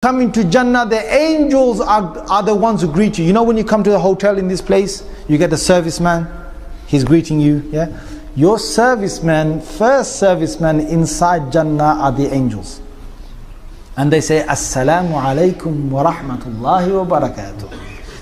Come into Jannah, the angels are the ones who greet you. You know when you come to the hotel in this place, you get the serviceman, he's greeting you, yeah? Your serviceman, first serviceman inside Jannah are the angels. And they say, Assalamu alaikum wa rahmatullahi wa barakatuh.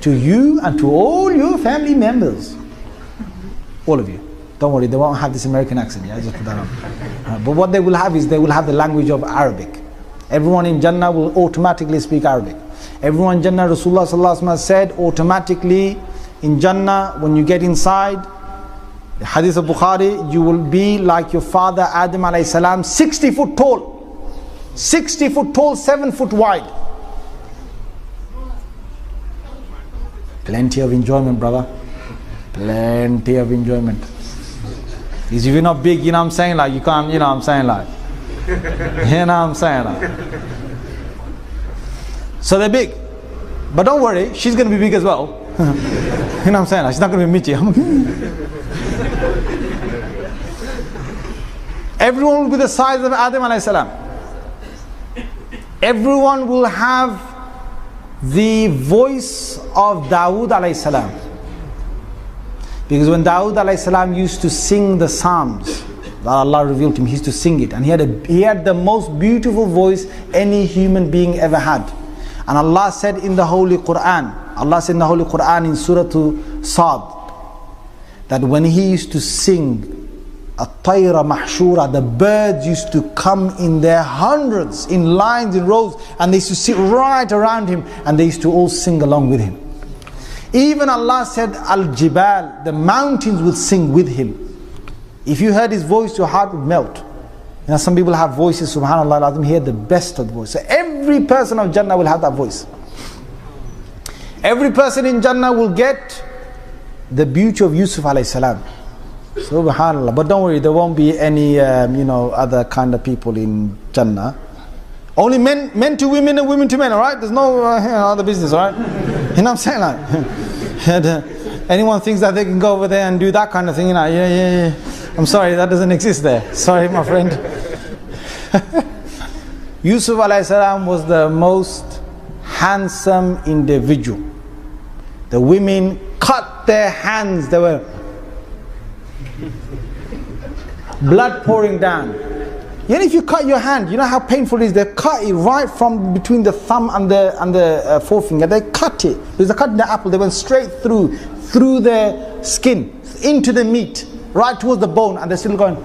To you and to all your family members. All of you. Don't worry, they won't have this American accent, yeah? Just put that on. But what they will have is, they will have the language of Arabic. Everyone in Jannah will automatically speak Arabic. Everyone in Jannah, Rasulullah sallallahu alaihi wasallam said, automatically in Jannah, when you get inside, the hadith of Bukhari, you will be like your father Adam alayhi salam, 60 foot tall. 60 foot tall, 7 foot wide. Plenty of enjoyment, brother. Plenty of enjoyment. If you're not big, you know what I'm saying, like you can't, you know what I'm saying, like. You know what I'm saying? Like. So they're big. But don't worry, she's going to be big as well. You know what I'm saying? Like, she's not going to be Michi. Everyone will be the size of Adam alayhi salam. Everyone will have the voice of Dawood alayhi salam. Because when Dawood alayhi salam used to sing the Psalms, that Allah revealed to him, he used to sing it, and he had the most beautiful voice any human being ever had. And Allah said in the Holy Quran, in Surah Sad, that when he used to sing At-Tayra Mahshura, the birds used to come in their hundreds, in lines, in rows, and they used to sit right around him, and they used to all sing along with him. Even Allah said Al-Jibal, the mountains would sing with him. If you heard his voice, your heart would melt. You know, some people have voices, subhanAllah, let them hear the best of the voice. So every person of Jannah will have that voice. Every person in Jannah will get the beauty of Yusuf alayhi salam. Subhanallah. But don't worry, there won't be any other kind of people in Jannah. Only men to women and women to men, alright? There's no other business, alright? You know what I'm saying? Like, anyone thinks that they can go over there and do that kind of thing, you know, yeah. I'm sorry, that doesn't exist there. Sorry, my friend. Yusuf alayhi salam was the most handsome individual. The women cut their hands. They were blood pouring down. Yet if you cut your hand, you know how painful it is. They cut it right from between the thumb and the forefinger. They cut it. There's a cut in the apple. They went straight through the skin, into the meat, right towards the bone, and they're still going.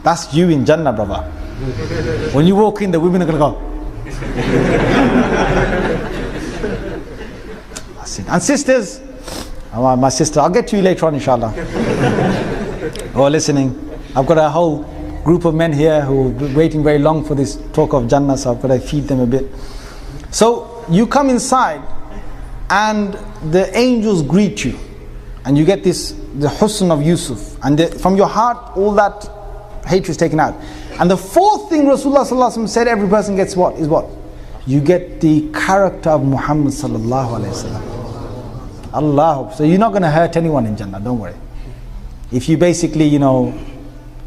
That's you in Jannah, brother. When you walk in, the women are going to go. That's it. And sisters, my sister, I'll get to you later on, inshallah. Who are listening. I've got a whole group of men here who are waiting very long for this talk of Jannah, so I've got to feed them a bit. So you come inside, and the angels greet you. And you get the husn of Yusuf, and from your heart all that hatred is taken out. And the fourth thing Rasulullah sallallahu alaihi wasallam said every person gets is what? You get the character of Muhammad sallallahu alaihi wasallam. Allah. So you're not going to hurt anyone in Jannah, don't worry. If you basically,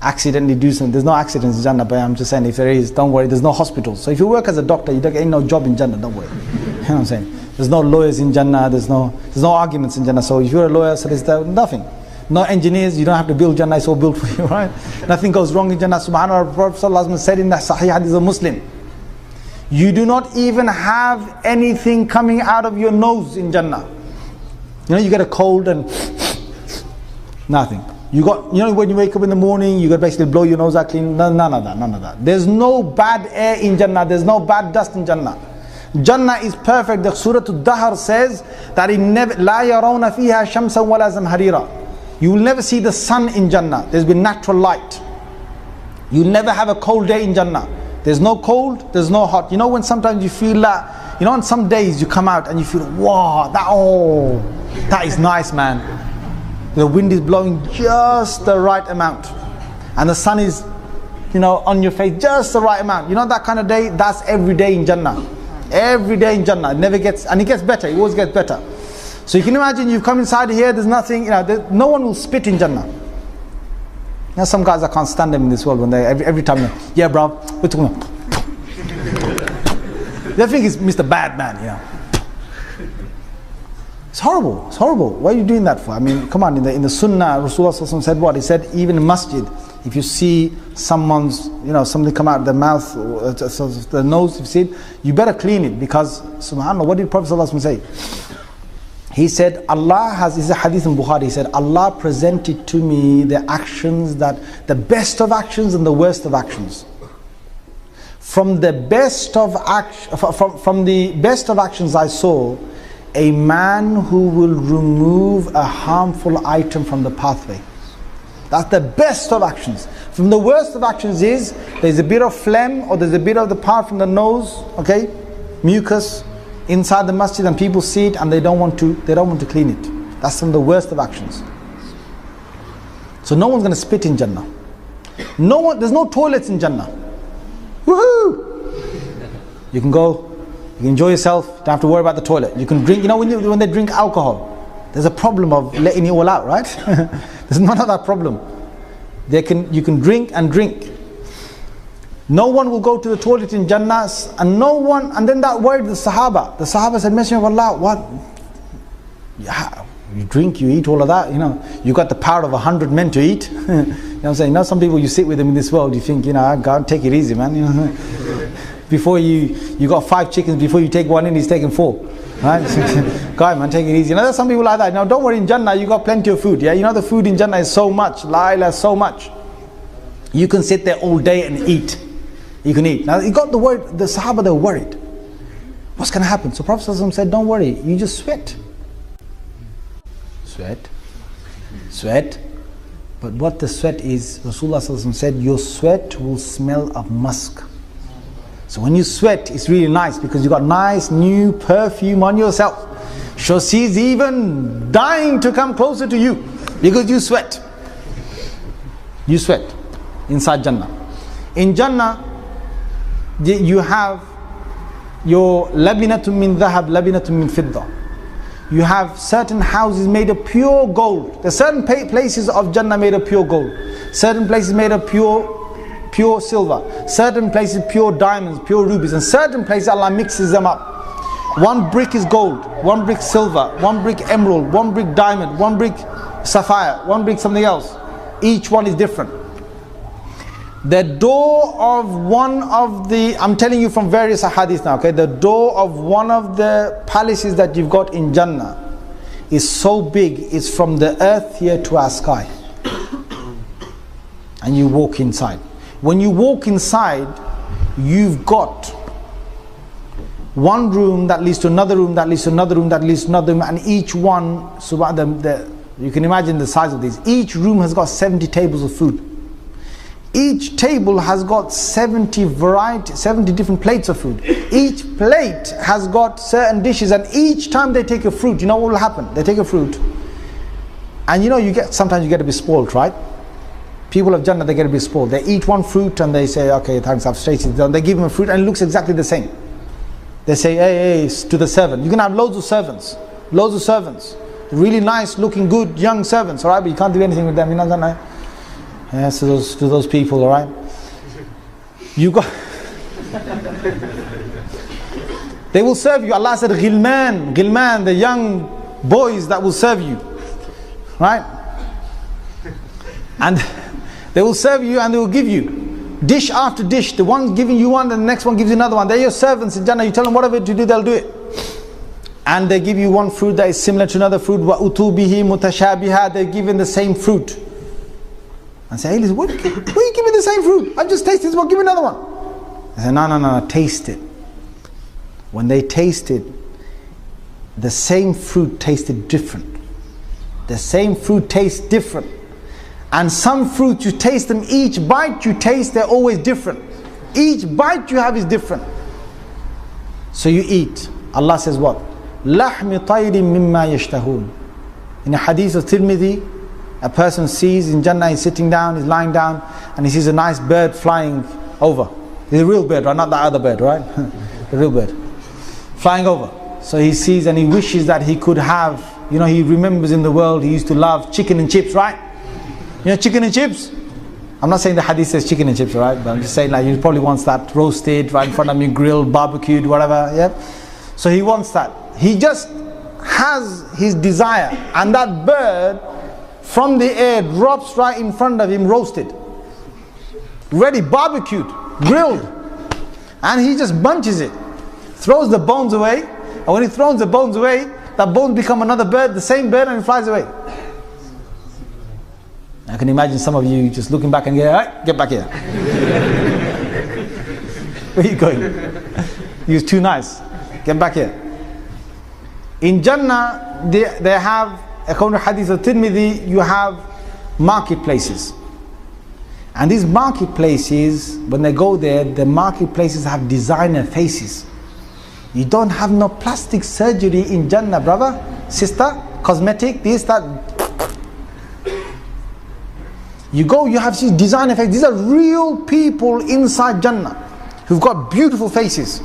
accidentally do something, there's no accidents in Jannah, but I'm just saying if there is, don't worry, there's no hospitals. So if you work as a doctor, you don't get no job in Jannah, don't worry. You know what I'm saying? There's no lawyers in Jannah, there's no arguments in Jannah. So if you're a lawyer, so there's nothing. No engineers, you don't have to build Jannah, it's all built for you, right? Nothing goes wrong in Jannah. Subhanallah, Prophet sallallahu alaihi wasallam said in the Sahih Hadith of Muslim, you do not even have anything coming out of your nose in Jannah. You get a cold and nothing. You got, when you wake up in the morning, you got to basically blow your nose out clean. None of that. There's no bad air in Jannah. There's no bad dust in Jannah. Jannah is perfect. The Surah Al-Dahr says that لا يرون فيها شمسا ولا زمهريرا. You will never see the sun in Jannah. There's been natural light. You'll never have a cold day in Jannah. There's no cold, there's no hot. When sometimes you feel that, on some days you come out and you feel, wow, that is nice, man. The wind is blowing just the right amount, and the sun is, on your face just the right amount. That kind of day, that's every day in Jannah. Every day in Jannah. It never gets, and it gets better. It always gets better. So you can imagine you've come inside here, there's nothing, no one will spit in Jannah. Some guys, I can't stand them in this world when they, every time, yeah bro, we're talking about, They think it's Mr. Bad Man, you know. It's horrible. It's horrible. What are you doing that for? I mean, come on. In the Sunnah, Rasulullah said what? He said, even in masjid, if you see someone's, something come out of their mouth, or the nose, if you see it, you better clean it, because subhanAllah, what did Prophet ﷺ say? He said, Allah has, this is a hadith in Bukhari, he said, Allah presented to me the actions the best of actions and the worst of actions. From the best of actions I saw, a man who will remove a harmful item from the pathway. That's the best of actions. From the worst of actions is, there's a bit of phlegm, or there's a bit of the part from the nose, okay, mucus, inside the masjid, and people see it and they don't want to clean it. That's from the worst of actions. So no one's going to spit in Jannah. There's no toilets in Jannah. Woohoo! You can go, you can enjoy yourself, don't have to worry about the toilet. You can drink, when they drink alcohol, there's a problem of letting it all out, right? There's none of that problem. You can drink and drink. No one will go to the toilet in Jannah, and then that word, the Sahaba said, Messenger of Allah, what? Yeah, you drink, you eat all of that, you got the power of 100 men to eat. You know what I'm saying? Some people, you sit with them in this world, you think, God, take it easy, man. Before you got 5 chickens, before you take one in, he's taking 4. Right? God, man, take it easy. There's some people like that. Now, don't worry, in Jannah, you got plenty of food. Yeah, the food in Jannah is so much. La ilaha, so much. You can sit there all day and eat. You can eat. Now, you got the word, the Sahaba, they're worried. What's going to happen? So Prophet ﷺ said, don't worry, you just sweat. Sweat. But what the sweat is, Rasulullah ﷺ said, your sweat will smell of musk. So when you sweat, it's really nice, because you got nice new perfume on yourself. So she's even dying to come closer to you, because you sweat. You sweat inside Jannah. In Jannah, you have your labinatun min dhahab, labinatun min fidda. You have certain houses made of pure gold. There are certain places of Jannah made of pure gold. Certain places made of pure silver. Certain places pure diamonds, pure rubies. And certain places Allah mixes them up. One brick is gold, one brick silver, one brick emerald, one brick diamond, one brick sapphire, one brick something else. Each one is different. The door of one of the, I'm telling you from various hadiths now, okay, the door of one of the palaces that you've got in Jannah is so big, it's from the earth here to our sky. And you walk inside. When you walk inside, you've got one room that leads to another room, that leads to another room, that leads to another room, and each one, you can imagine the size of these. Each room has got 70 tables of food. Each table has got 70 different plates of food. Each plate has got certain dishes, and each time they take a fruit, you know what will happen? They take a fruit, and sometimes you get a bit spoiled, right? People of Jannah, they get a bit spoiled. They eat one fruit and they say, okay, thanks, I've tasted it. They give him a fruit and it looks exactly the same. They say, hey, to the servant. You can have loads of servants. Really nice, looking good, young servants, alright? But you can't do anything with them, Yes, to those people, alright? They will serve you. Allah said, Ghilman, the young boys that will serve you. Right? And they will serve you and they will give you dish after dish. The one giving you one, and the next one gives you another one. They're your servants in Jannah. You tell them whatever to do, they'll do it. And they give you one fruit that is similar to another fruit. وَأُتُوا بِهِ مُتَشَابِهًا. They're given the same fruit. And say, hey, listen, why are you giving the same fruit? I've just tasted this one, give me another one. I say, no, taste it. When they tasted, the same fruit tasted different. The same fruit tastes different. And some fruits, you taste them, each bite you taste, they're always different. Each bite you have is different. So you eat. Allah says what? لَحْمِ طَيْرٍ مِمَّا يَشْتَهُونَ. In a hadith of Tirmidhi, a person sees in Jannah, he's sitting down, he's lying down, and he sees a nice bird flying over. It's a real bird, right? Not that other bird, right? The real bird. Flying over. So he sees and he wishes that he could have, he remembers in the world he used to love chicken and chips, right? Chicken and chips? I'm not saying the hadith says chicken and chips, right? But I'm just saying like he probably wants that roasted right in front of me, grilled, barbecued, whatever. Yeah. So he wants that. He just has his desire, and that bird from the air drops right in front of him, roasted, ready, barbecued, grilled, and he just bunches it, throws the bones away, and when he throws the bones away, that bones become another bird, the same bird, and it flies away. I can imagine some of you just looking back and going, "Alright, get back here." Where are you going? You're too nice. Get back here. In Jannah, they have, according to Hadith of Tirmidhi, you have marketplaces. And these marketplaces, when they go there, the marketplaces have designer faces. You don't have no plastic surgery in Jannah, brother, sister, cosmetic, this, that. You go, you have these designer faces. These are real people inside Jannah who've got beautiful faces.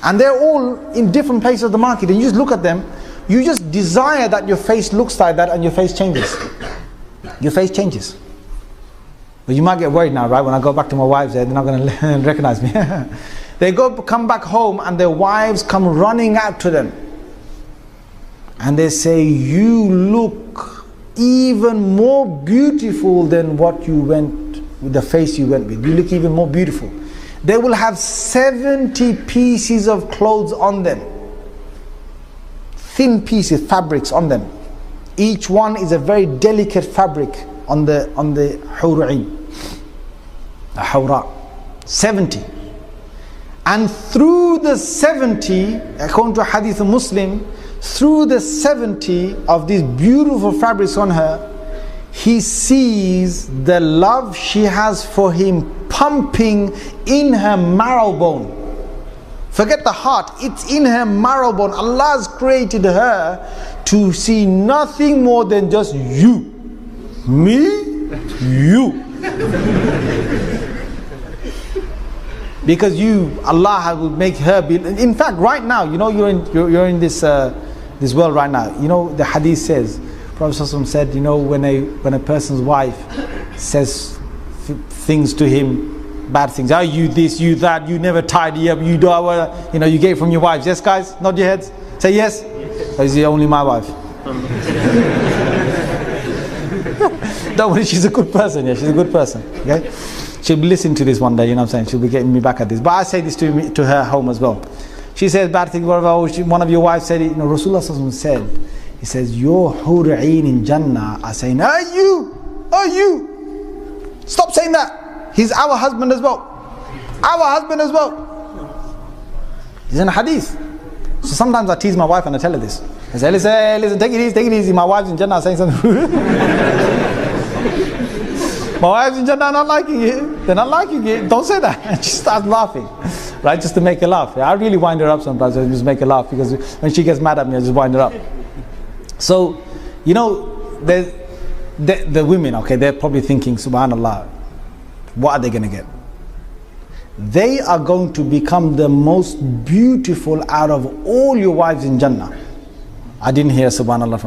And they're all in different places of the market. And you just look at them, you just desire that your face looks like that and your face changes. Your face changes. But you might get worried now, right? When I go back to my wives there, they're not going to recognize me. They come back home and their wives come running out to them. And they say, "You look even more beautiful than what you went, with the face you went with. You look even more beautiful." They will have 70 pieces of clothes on them. Thin pieces, fabrics on them. Each one is a very delicate fabric on the hawra'in. A hawra. 70. And through the 70, according to Hadith of Muslim, through the 70 of these beautiful fabrics on her, he sees the love she has for him pumping in her marrow bone. Forget the heart, it's in her marrow bone. Allah has created her to see nothing more than just you. Me, you. Because Allah will make her be. In fact, right now, you know, you're in this world right now. You know, the hadith says, Prophet ﷺ said, you know, when a person's wife says things to him, bad things, "Oh, you this, you that, you never tidy up, you do," you know, you get it from your wives. Yes, guys, nod your heads. Say yes. Is he only my wife? Don't worry, she's a good person. Yeah, she's a good person. Okay, she'll be listening to this one day. You know what I'm saying? She'll be getting me back at this. But I say this to her home as well. She says bad things. Whatever. One of your wives said it. You know, Rasulullah said. He says, "Your hur'een in Jannah are saying, are you? Stop saying that. He's our husband as well. Our husband as well." He's in a hadith. So sometimes I tease my wife and I tell her this. I say, listen, take it easy. My wife's in Jannah saying something. My wife's in Jannah not liking it. They're not liking it. Don't say that. And she starts laughing. Right? Just to make her laugh. I really wind her up sometimes. I just make her laugh because when she gets mad at me, I just wind her up. So, you know, the women, okay, they're probably thinking, subhanallah, what are they going to get? They are going to become the most beautiful out of all your wives in Jannah. I didn't hear subhanallah from